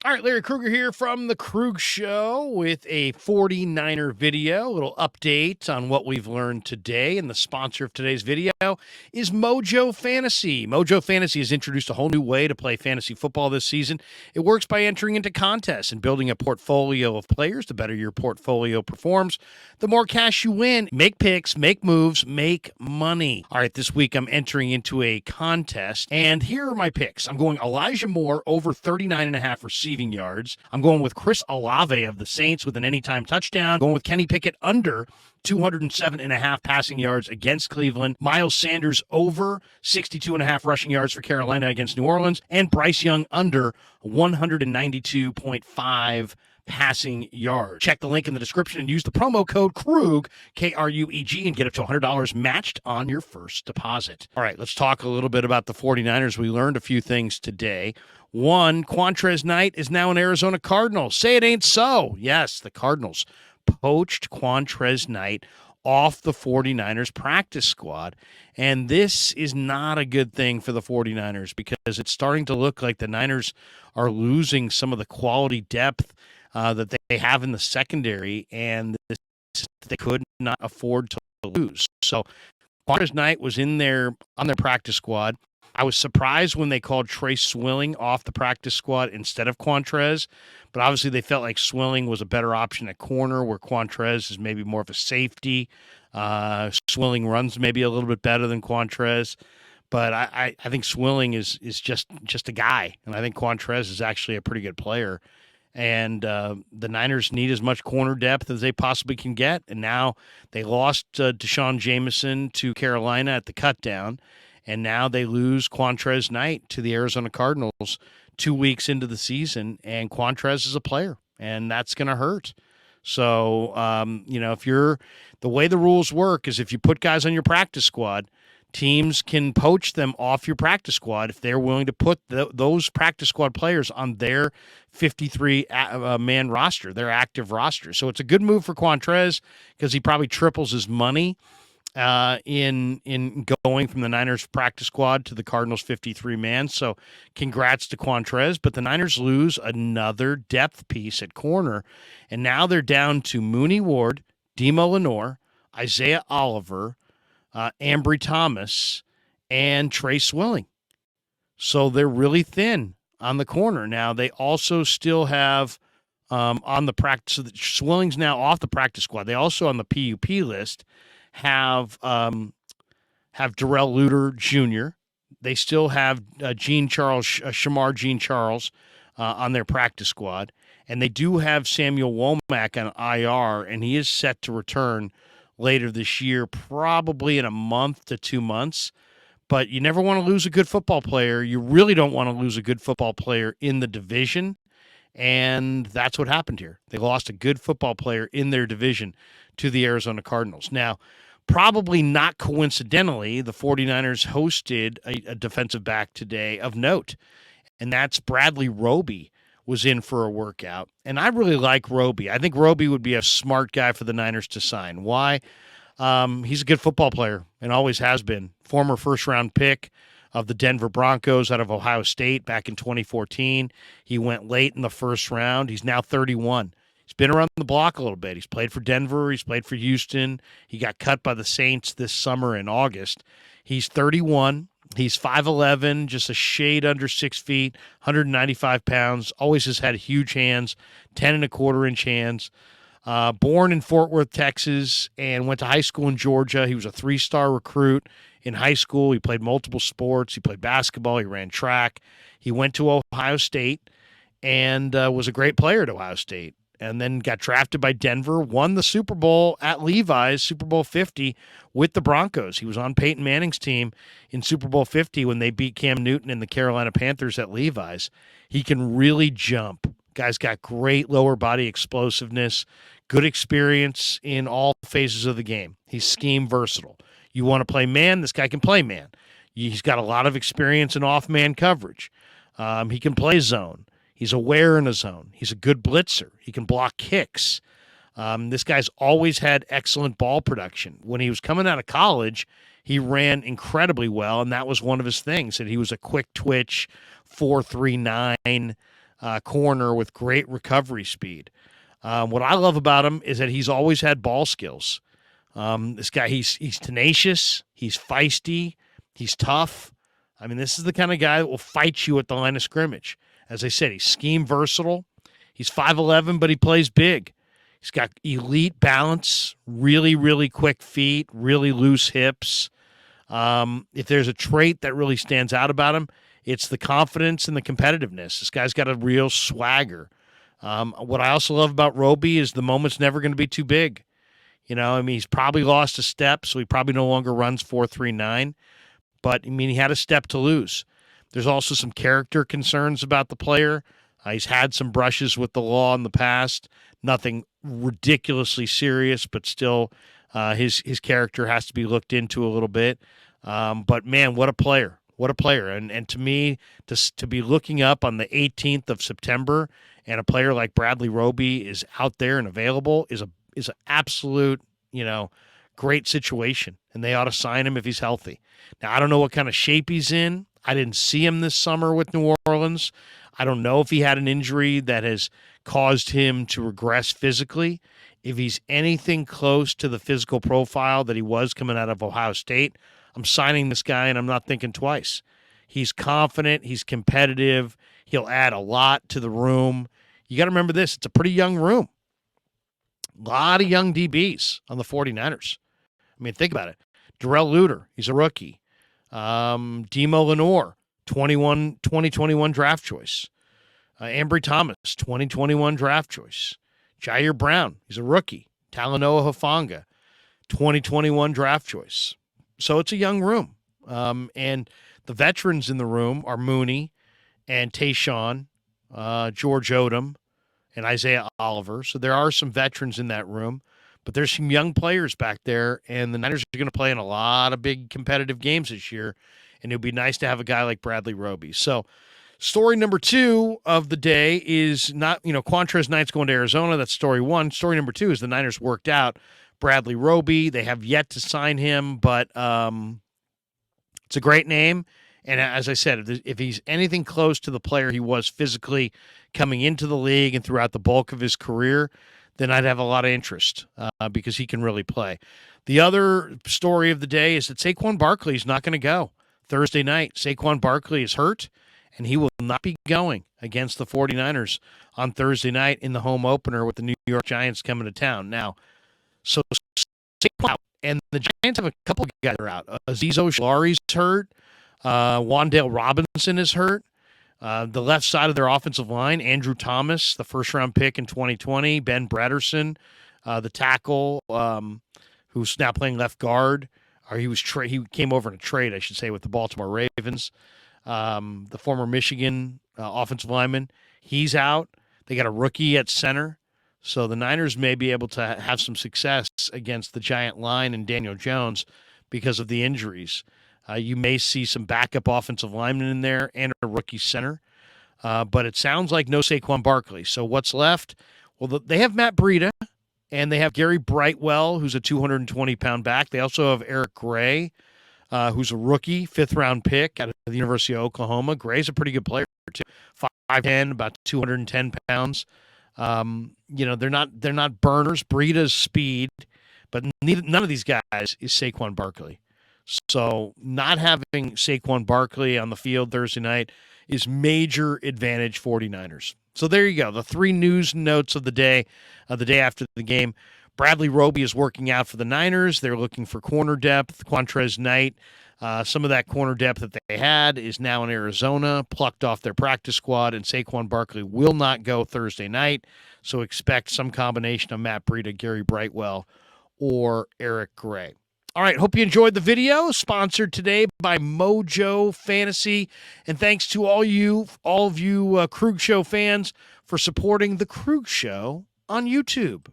All right, Larry Krueger here from The Krug Show with a 49er video, a little update on what we've learned today. And the sponsor of today's video is Mojo Fantasy. Mojo Fantasy has introduced a whole new way to play fantasy football this season. It works by entering into contests and building a portfolio of players. The better your portfolio performs, the more cash you win. Make picks, make moves, make money. All right, this week I'm entering into a contest, and here are my picks. I'm going Elijah Moore over 39.5 receiving yards. I'm going with Chris Olave of the Saints with an anytime touchdown. Going with Kenny Pickett under 207.5 passing yards against Cleveland. Miles Sanders over 62.5 rushing yards for Carolina against New Orleans. And Bryce Young under 192.5 passing yards. Check the link in the description and use the promo code KRUG, K-R-U-E-G, and get up to $100 matched on your first deposit. All right, let's talk a little bit about the 49ers. We learned a few things today. One, Qwuantrezz Knight is now an Arizona Cardinal. Say it ain't so. Yes, the Cardinals poached Qwuantrezz Knight off the 49ers practice squad. And this is not a good thing for the 49ers because it's starting to look like the Niners are losing some of the quality depth that they have in the secondary, and this they could not afford to lose. So Qwuantrezz Knight was on their practice squad. I was surprised when they called Trey Swilling off the practice squad instead of Qwuantrezz, but obviously they felt like Swilling was a better option at corner, where Qwuantrezz is maybe more of a safety. Swilling runs maybe a little bit better than Qwuantrezz, but I think Swilling is just a guy, and I think Qwuantrezz is actually a pretty good player. And the Niners need as much corner depth as they possibly can get, and now they lost Deshaun Jameson to Carolina at the cutdown. And now they lose Qwuantrezz Knight to the Arizona Cardinals 2 weeks into the season, and Qwuantrezz is a player, and that's going to hurt. So, if the way the rules work is if you put guys on your practice squad, teams can poach them off your practice squad if they're willing to put those practice squad players on their 53-man roster, their active roster. So it's a good move for Qwuantrezz because he probably triples his money in going from the Niners practice squad to the Cardinals 53-man. So congrats to Qwuantrezz, but the Niners lose another depth piece at corner, and now they're down to Mooney Ward, Demo Lenore, Isaiah Oliver, Ambry Thomas, and Trey Swilling. So they're really thin on the corner. Now they also still have on the practice, so Swilling's now off the practice squad. They also on the PUP list have Darrell Luter Jr. They still have Shamar Jean Charles on their practice squad. And they do have Samuel Womack on IR, and he is set to return later this year, probably in a month to 2 months. But you never want to lose a good football player. You really don't want to lose a good football player in the division. And that's what happened here. They lost a good football player in their division to the Arizona Cardinals. Now, probably not coincidentally, the 49ers hosted a defensive back today of note, and that's Bradley Roby was in for a workout. And I really like Roby. I think Roby would be a smart guy for the Niners to sign. Why? He's a good football player and always has been. Former first-round pick of the Denver Broncos out of Ohio State back in 2014. He went late in the first round. He's now 31. He's been around the block a little bit. He's played for Denver. He's played for Houston. He got cut by the Saints this summer in August. He's 31. He's 5'11", just a shade under 6 feet, 195 pounds. Always has had huge hands, 10.25-inch hands. Born in Fort Worth, Texas, and went to high school in Georgia. He was a 3-star recruit in high school. He played multiple sports. He played basketball. He ran track. He went to Ohio State and was a great player at Ohio State, and then got drafted by Denver, won the Super Bowl at Levi's, Super Bowl 50, with the Broncos. He was on Peyton Manning's team in Super Bowl 50 when they beat Cam Newton and the Carolina Panthers at Levi's. He can really jump. Guy's got great lower body explosiveness, good experience in all phases of the game. He's scheme versatile. You want to play man, this guy can play man. He's got a lot of experience in off-man coverage. He can play zone. He's aware in a zone. He's a good blitzer. He can block kicks. This guy's always had excellent ball production. When he was coming out of college, he ran incredibly well, and that was one of his things, that he was a quick twitch, 4.39 corner with great recovery speed. What I love about him is that he's always had ball skills. This guy, he's tenacious, he's feisty, he's tough. I mean, this is the kind of guy that will fight you at the line of scrimmage. As I said, he's scheme versatile. He's 5'11", but he plays big. He's got elite balance, really, really quick feet, really loose hips. If there's a trait that really stands out about him, it's the confidence and the competitiveness. This guy's got a real swagger. What I also love about Roby is the moment's never going to be too big. You know, I mean, he's probably lost a step, so he probably no longer runs 4.39. But, I mean, he had a step to lose. There's also some character concerns about the player. He's had some brushes with the law in the past. Nothing ridiculously serious, but still his character has to be looked into a little bit. But, man, what a player. What a player. And to me, to be looking up on the 18th of September and a player like Bradley Roby is out there and available is an absolute, great situation. And they ought to sign him if he's healthy. Now, I don't know what kind of shape he's in. I didn't see him this summer with New Orleans. I don't know if he had an injury that has caused him to regress physically. If he's anything close to the physical profile that he was coming out of Ohio State, I'm signing this guy and I'm not thinking twice. He's confident. He's competitive. He'll add a lot to the room. You got to remember this. It's a pretty young room. A lot of young DBs on the 49ers. I mean, think about it. Darrell Luter, he's a rookie. Demo Lenore, 2021 draft choice. Ambry Thomas, 2021 draft choice. Jair Brown, he's a rookie. Talanoa Hufanga, 2021 draft choice. So it's a young room. And the veterans in the room are Mooney and Tayshaun, George Odom, and Isaiah Oliver. So there are some veterans in that room. But there's some young players back there, and the Niners are going to play in a lot of big competitive games this year, and it would be nice to have a guy like Bradley Roby. So story number 2 of the day is not, Qwuantrezz Knight's going to Arizona. That's story 1. Story number 2 is the Niners worked out Bradley Roby. They have yet to sign him, but it's a great name. And as I said, if he's anything close to the player he was physically coming into the league and throughout the bulk of his career, then I'd have a lot of interest because he can really play. The other story of the day is that Saquon Barkley is not going to go Thursday night. Saquon Barkley is hurt, and he will not be going against the 49ers on Thursday night in the home opener with the New York Giants coming to town. Now, so Saquon out, and the Giants have a couple of guys that are out. Azeez Ojulari's hurt. Wan'Dale Robinson is hurt. The left side of their offensive line, Andrew Thomas, the first-round pick in 2020, Ben Bretterson, the tackle, who's now playing left guard, or he came over in a trade, I should say, with the Baltimore Ravens. The former Michigan offensive lineman, he's out. They got a rookie at center, so the Niners may be able to have some success against the Giant line and Daniel Jones because of the injuries. You may see some backup offensive linemen in there and a rookie center. But it sounds like no Saquon Barkley. So what's left? Well, they have Matt Breida, and they have Gary Brightwell, who's a 220-pound back. They also have Eric Gray, who's a rookie, 5th-round pick out of the University of Oklahoma. Gray's a pretty good player, too. 5'10", about 210 pounds. They're not burners. Breida's speed, but none of these guys is Saquon Barkley. So not having Saquon Barkley on the field Thursday night is major advantage 49ers. So there you go. The 3 news notes of the day after the game. Bradley Roby is working out for the Niners. They're looking for corner depth. Qwuantrezz Knight, some of that corner depth that they had is now in Arizona, plucked off their practice squad, and Saquon Barkley will not go Thursday night. So expect some combination of Matt Breida, Gary Brightwell, or Eric Gray. All right, hope you enjoyed the video, sponsored today by Mojo Fantasy. And thanks to all of you Krug Show fans for supporting the Krug Show on YouTube.